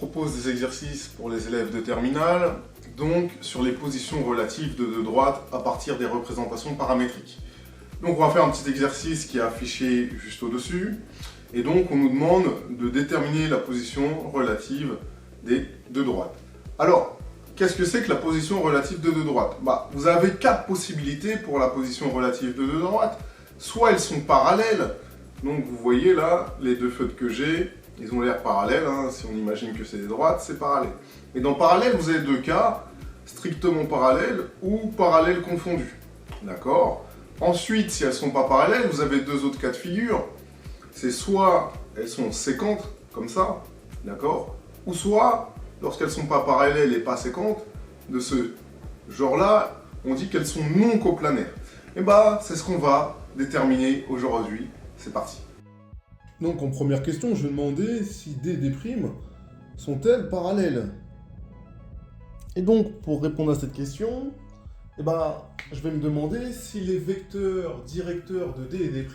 propose des exercices pour les élèves de terminale, donc sur les positions relatives de deux droites à partir des représentations paramétriques. Donc on va faire un petit exercice qui est affiché juste au-dessus, et donc on nous demande de déterminer la position relative des deux droites. Alors, qu'est-ce que c'est que la position relative de deux droites? Vous avez quatre possibilités pour la position relative de deux droites. Soit elles sont parallèles, donc vous voyez là, les deux feutres que j'ai, ils ont l'air parallèles, hein. Si on imagine que c'est des droites, c'est parallèle. Et dans parallèle, vous avez deux cas, strictement parallèles ou parallèles confondus. D'accord? Ensuite, si elles ne sont pas parallèles, vous avez deux autres cas de figure. C'est soit elles sont séquentes, comme ça, d'accord? Ou soit, lorsqu'elles ne sont pas parallèles et pas séquentes, de ce genre-là, on dit qu'elles sont non coplanaires. Et c'est ce qu'on va déterminer aujourd'hui. C'est parti. Donc en première question, je vais demander si D et D' sont-elles parallèles? Et donc, pour répondre à cette question, je vais me demander si les vecteurs directeurs de D et D'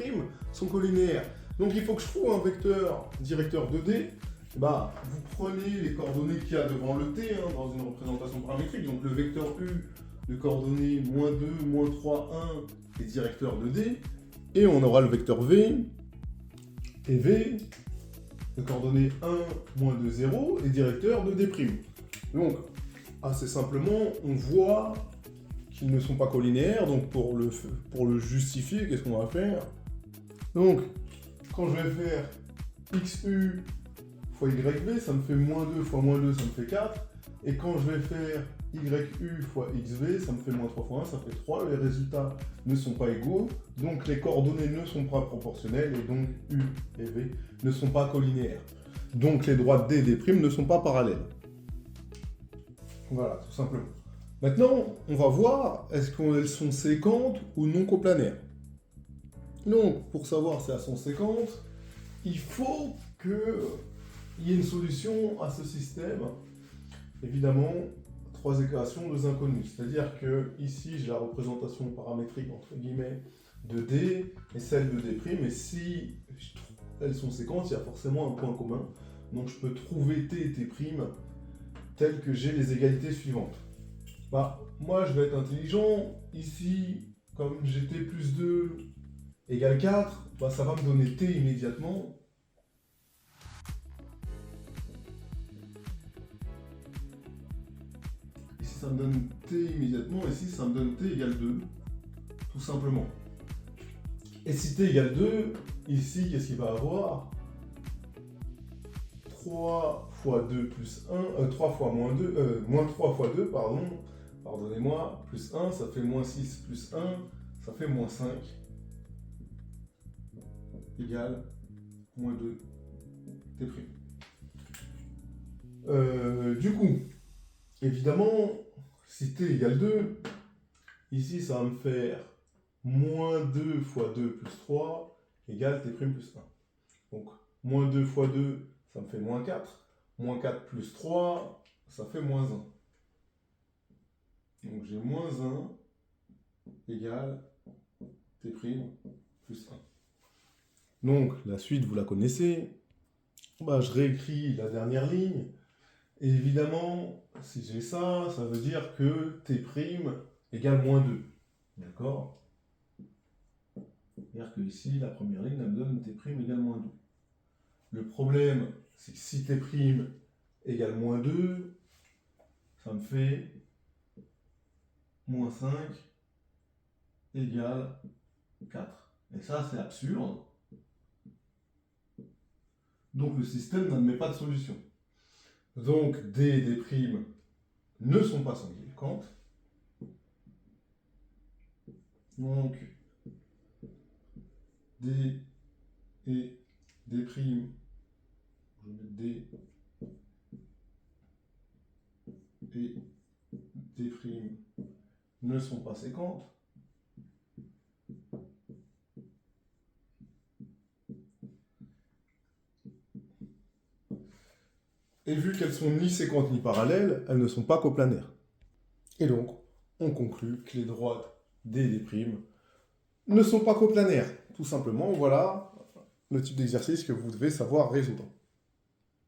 sont collinéaires. Donc il faut que je trouve un vecteur directeur de D. Vous prenez les coordonnées qu'il y a devant le T dans une représentation paramétrique. Donc le vecteur U de coordonnées -2, -3, 1 est directeur de D. Et on aura le vecteur V et V de coordonnées 1, -2, 0 est directeur de D'. Donc, assez simplement, on voit qu'ils ne sont pas collinéaires. Donc, pour le justifier, qu'est-ce qu'on va faire? Donc, quand je vais faire XU fois YV, ça me fait -2 fois -2, ça me fait 4. Et quand je vais faire YU fois XV, ça me fait -3 fois 1, ça fait 3. Les résultats ne sont pas égaux, donc les coordonnées ne sont pas proportionnelles, et donc U et V ne sont pas collinéaires. Donc les droites D et D' ne sont pas parallèles. Voilà, tout simplement. Maintenant, on va voir, est-ce qu'elles sont séquentes ou non coplanaires? Donc, pour savoir si elles sont séquentes, il faut qu'il y ait une solution à ce système. Évidemment, 3 équations, 2 inconnues. C'est-à-dire que ici, j'ai la représentation paramétrique, entre guillemets, de D et celle de D'. Et si elles sont séquentes, il y a forcément un point commun. Donc je peux trouver T et T' tels que j'ai les égalités suivantes. Moi, je vais être intelligent. Ici, comme j'ai T plus 2 égale 4, ça va me donner T immédiatement. Ici, ça me donne T immédiatement. Ici, ça me donne T égale 2, tout simplement. Et si T égale 2, ici, qu'est-ce qu'il va avoir? 3 fois 2 plus 1, 3 fois moins 3 fois 2, pardonnez-moi, plus 1, ça fait -6 plus 1, ça fait -5, égale -2 T'. Du coup, évidemment, si T égale 2, ici ça va me faire -2 fois 2 plus 3 égale T' plus 1. Donc, -2 fois 2, ça me fait -4. -4 plus 3, ça fait -1. Donc j'ai -1 égale T' plus 1. Donc la suite, vous la connaissez. Je réécris la dernière ligne. Et évidemment, si j'ai ça, ça veut dire que T' égale -2. D'accord? C'est-à-dire que ici, la première ligne, elle me donne T' égale -2. Le problème, c'est que si T' égale -2, ça me fait -5 égale 4. Et ça, c'est absurde. Donc le système n'admet pas de solution. Donc D et D' ne sont pas séquentes. Donc D et D', je vais mettre D et D' ne sont pas séquentes. Et vu qu'elles sont ni séquentes ni parallèles, elles ne sont pas coplanaires. Et donc, on conclut que les droites D et D' ne sont pas coplanaires. Tout simplement, voilà le type d'exercice que vous devez savoir résoudre.